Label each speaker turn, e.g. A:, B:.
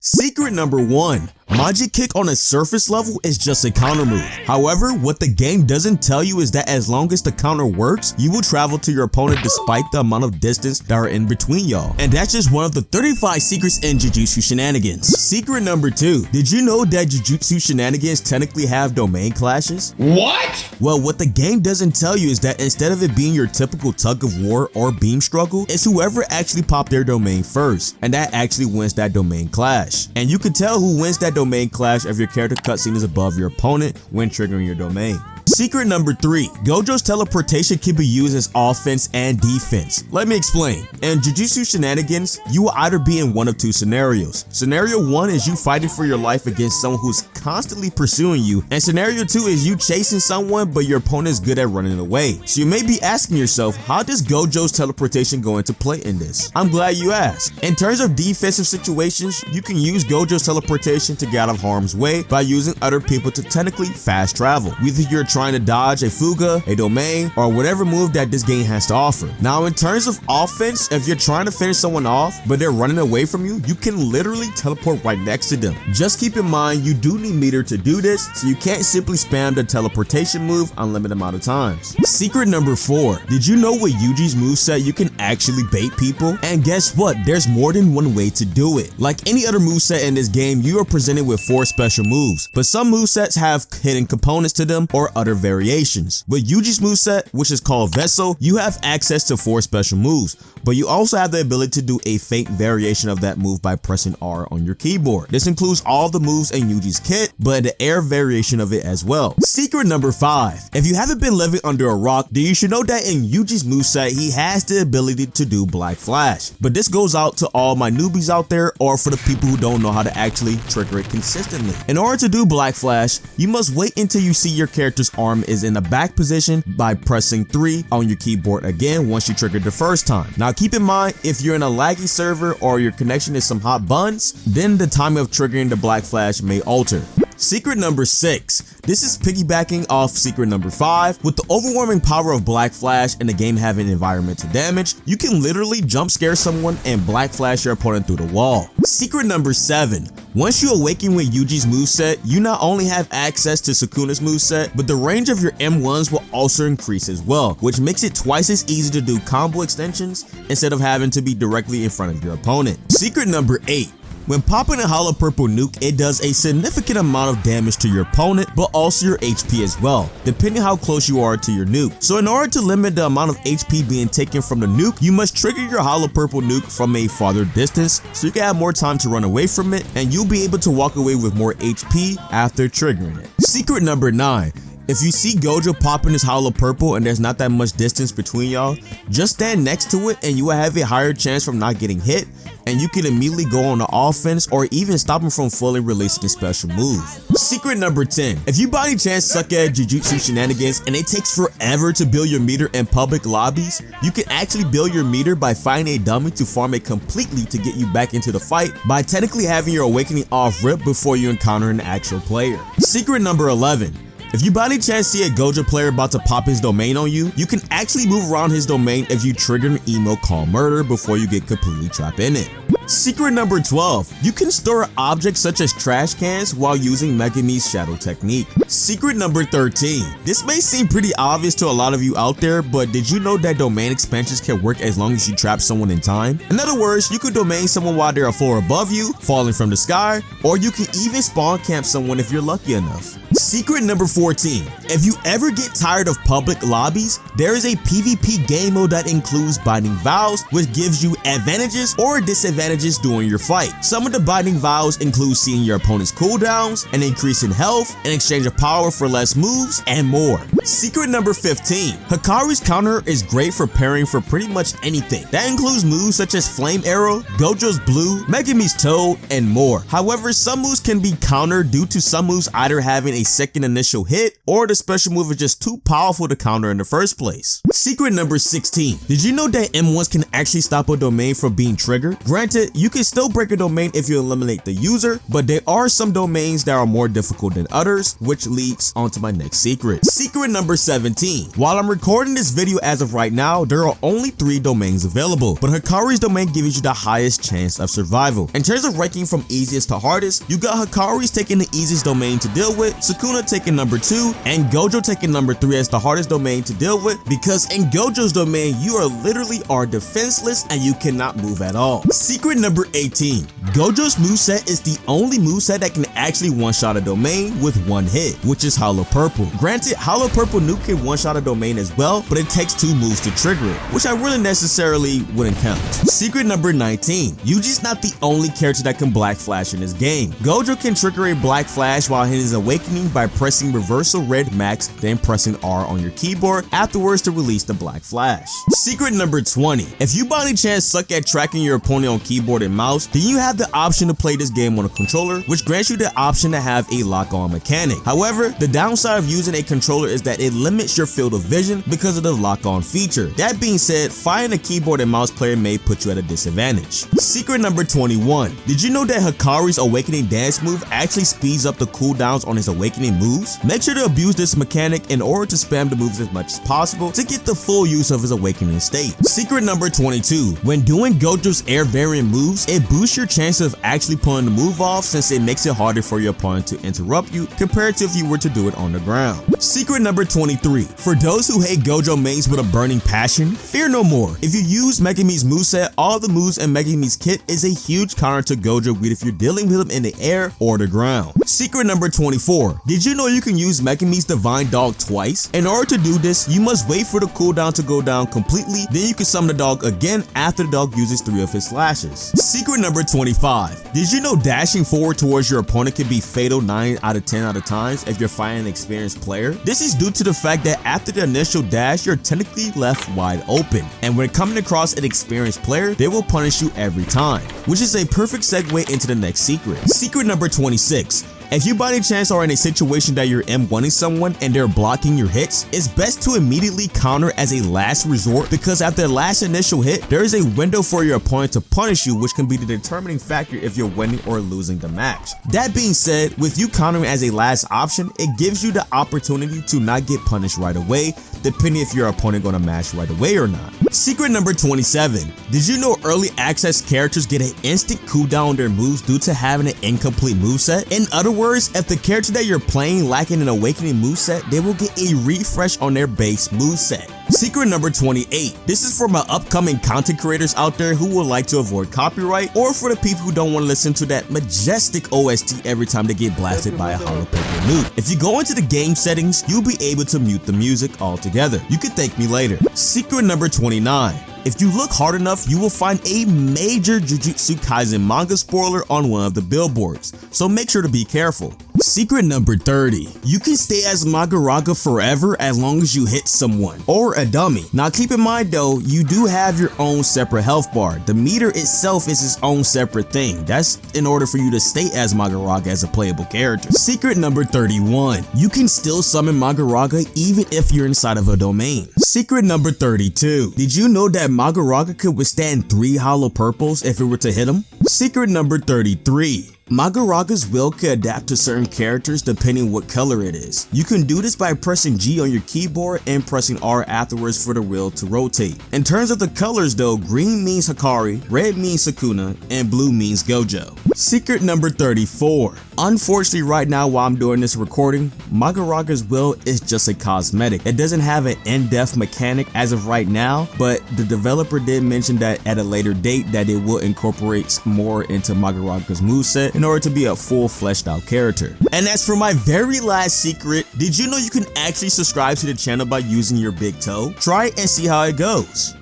A: Secret number 1. Magic Kick on a surface level is just a counter move. However, what the game doesn't tell you is that as long as the counter works, you will travel to your opponent despite the amount of distance that are in between y'all. And that's just one of the 35 secrets in Jujutsu Shenanigans. Secret number 2. Did you know that Jujutsu Shenanigans technically have domain clashes?
B: What?
A: Well, what the game doesn't tell you is that instead of it being your typical tug of war or beam struggle, it's whoever actually popped their domain first, and that actually wins that domain clash. And you can tell who wins that domain clash if your character cutscene is above your opponent when triggering your domain. Secret number 3. Gojo's teleportation can be used as offense and defense. Let me explain. In Jujutsu Shenanigans, you will either be in one of two scenarios. Scenario 1 is you fighting for your life against someone who's constantly pursuing you, and scenario 2 is you chasing someone but your opponent is good at running away. So you may be asking yourself, how does Gojo's teleportation go into play in this? I'm glad you asked. In terms of defensive situations, you can use Gojo's teleportation to get out of harm's way by using other people to technically fast travel. Whether you're trying to dodge a fuga, a domain, or whatever move that this game has to offer. Now, in terms of offense, if you're trying to finish someone off, but they're running away from you, you can literally teleport right next to them. Just keep in mind, you do need meter to do this, so you can't simply spam the teleportation move unlimited amount of times. Secret number 4. Did you know with Yuji's moveset, you can actually bait people? And guess what? There's more than one way to do it. Like any other moveset in this game, you are presented with 4 special moves, but some movesets have hidden components to them or other variations. With Yuji's moveset, which is called Vessel, you have access to 4 special moves, but you also have the ability to do a faint variation of that move by pressing R on your keyboard. This includes all the moves in Yuji's kit, but the air variation of it as well. Secret number 5. If you haven't been living under a rock, then you should know that in Yuji's moveset, he has the ability to do Black Flash. But this goes out to all my newbies out there, or for the people who don't know how to actually trigger it consistently. In order to do Black Flash, you must wait until you see your character's arm is in the back position by pressing 3 on your keyboard again once you triggered the first time. Now keep in mind, if you're in a laggy server or your connection is some hot buns, then the timing of triggering the Black Flash may alter. Secret number 6. This is piggybacking off secret number 5. With the overwhelming power of Black Flash and the game having environmental damage, you can literally jump scare someone and Black Flash your opponent through the wall. Secret number 7. Once you awaken with Yuji's moveset, you not only have access to Sukuna's moveset, but the range of your M1s will also increase as well, which makes it twice as easy to do combo extensions instead of having to be directly in front of your opponent. Secret number 8. When popping a hollow purple nuke, it does a significant amount of damage to your opponent, but also your HP as well, depending how close you are to your nuke. So in order to limit the amount of HP being taken from the nuke, you must trigger your hollow purple nuke from a farther distance, so you can have more time to run away from it, and you'll be able to walk away with more HP after triggering it. Secret number 9. If you see Gojo popping his hollow purple and there's not that much distance between y'all, just stand next to it and you will have a higher chance from not getting hit, and you can immediately go on the offense or even stop him from fully releasing a special move. Secret number 10. If you by any chance suck at Jujutsu Shenanigans and it takes forever to build your meter in public lobbies, you can actually build your meter by finding a dummy to farm it completely to get you back into the fight by technically having your awakening off rip before you encounter an actual player. Secret number 11. If you by any chance see a Gojo player about to pop his domain on you, you can actually move around his domain if you trigger an emote called murder before you get completely trapped in it. Secret number 12. You can store objects such as trash cans while using Megumi's shadow technique. Secret number 13. This may seem pretty obvious to a lot of you out there, but did you know that domain expansions can work as long as you trap someone in time? In other words, you could domain someone while they're a floor above you, falling from the sky, or you can even spawn camp someone if you're lucky enough. Secret number 14. If you ever get tired of public lobbies, there is a PvP game mode that includes Binding Vows, which gives you advantages or disadvantages during your fight. Some of the Binding Vows include seeing your opponent's cooldowns, an increase in health, an exchange of power for less moves, and more. Secret number 15. Hikaru's counter is great for parrying for pretty much anything. That includes moves such as Flame Arrow, Gojo's Blue, Megumi's Toad, and more. However, some moves can be countered due to some moves either having a second initial hit or the special move is just too powerful to counter in the first place. Secret number 16. Did you know that M1s can actually stop a domain from being triggered? Granted, it, you can still break a domain if you eliminate the user, but there are some domains that are more difficult than others, which leads on to my next secret. Secret number 17. While I'm recording this video as of right now, there are only 3 domains available, but Hikari's domain gives you the highest chance of survival. In terms of ranking from easiest to hardest, you got Hikari's taking the easiest domain to deal with, Sukuna taking number 2, and Gojo taking number 3 as the hardest domain to deal with, because in Gojo's domain, you are literally defenseless and you cannot move at all. Secret number 18. Gojo's moveset is the only moveset that can actually one-shot a domain with one hit, which is Hollow Purple. Granted, Hollow Purple Nuke can one-shot a domain as well, but it takes 2 moves to trigger it, which I really necessarily wouldn't count. Secret number 19. Yuji's not the only character that can Black Flash in this game. Gojo can trigger a Black Flash while in his awakening by pressing reversal red max, then pressing R on your keyboard afterwards to release the Black Flash. Secret number 20. If you by any chance suck at tracking your opponent on keyboard and mouse, then you have the option to play this game on a controller, which grants you the option to have a lock-on mechanic. However, the downside of using a controller is that it limits your field of vision because of the lock-on feature. That being said, finding a keyboard and mouse player may put you at a disadvantage. Secret number 21. Did you know that Hikari's awakening dance move actually speeds up the cooldowns on his awakening moves? Make sure to abuse this mechanic in order to spam the moves as much as possible to get the full use of his awakening state. Secret number 22. When doing Gojo's air variant moves, it boosts your chance of actually pulling the move off since it makes it harder for your opponent to interrupt you compared to if you were to do it on the ground. Secret number 23. For those who hate Gojo mains with a burning passion, fear no more. If you use Megumi's moveset, all the moves in Megumi's kit is a huge counter to Gojo if you're dealing with him in the air or the ground. Secret number 24. Did you know you can use Megumi's Divine Dog twice? In order to do this, you must wait for the cooldown to go down completely, then you can summon the dog again after the dog uses 3 of his slashes. Secret number 25. Did you know dashing forward towards your opponent can be fatal 9 out of 10 times if you're fighting an experienced player? This is due to the fact that after the initial dash, you're technically left wide open, and when coming across an experienced player, they will punish you every time, which is a perfect segue into the next secret. Secret number 26. If you by any chance are in a situation that you're M1ing someone and they're blocking your hits, it's best to immediately counter as a last resort, because after the last initial hit, there is a window for your opponent to punish you, which can be the determining factor if you're winning or losing the match. That being said, with you countering as a last option, it gives you the opportunity to not get punished right away, depending if your opponent gonna match right away or not. Secret number 27. Did you know early access characters get an instant cooldown on their moves due to having an incomplete moveset? In other words, if the character that you're playing lacking an awakening moveset, they will get a refresh on their base moveset. Secret number 28. This is for my upcoming content creators out there who would like to avoid copyright, or for the people who don't want to listen to that majestic OST every time they get blasted by a Hollow Purple nuke. If you go into the game settings, you'll be able to mute the music altogether. You can thank me later. Secret number 29. If you look hard enough, you will find a major Jujutsu Kaisen manga spoiler on one of the billboards, so make sure to be careful. Secret number 30. You can stay as Mahoraga forever as long as you hit someone, or a dummy. Now keep in mind though, you do have your own separate health bar. The meter itself is its own separate thing. That's in order for you to stay as Mahoraga as a playable character. Secret number 31. You can still summon Mahoraga even if you're inside of a domain. Secret number 32. Did you know that Mahoraga could withstand 3 hollow purples if it were to hit him? Secret number 33. Mahoraga's will can adapt to certain characters depending what color it is. You can do this by pressing G on your keyboard and pressing R afterwards for the wheel to rotate. In terms of the colors though, green means Hikari, red means Sukuna, and blue means Gojo. Secret number 34. Unfortunately right now while I'm doing this recording, Mahoraga's will is just a cosmetic. It doesn't have an in-depth mechanic as of right now, but the developer did mention that at a later date that it will incorporate more into Mahoraga's moveset in order to be a full fleshed out character. And as for my very last secret, did you know you can actually subscribe to the channel by using your big toe? Try it and see how it goes.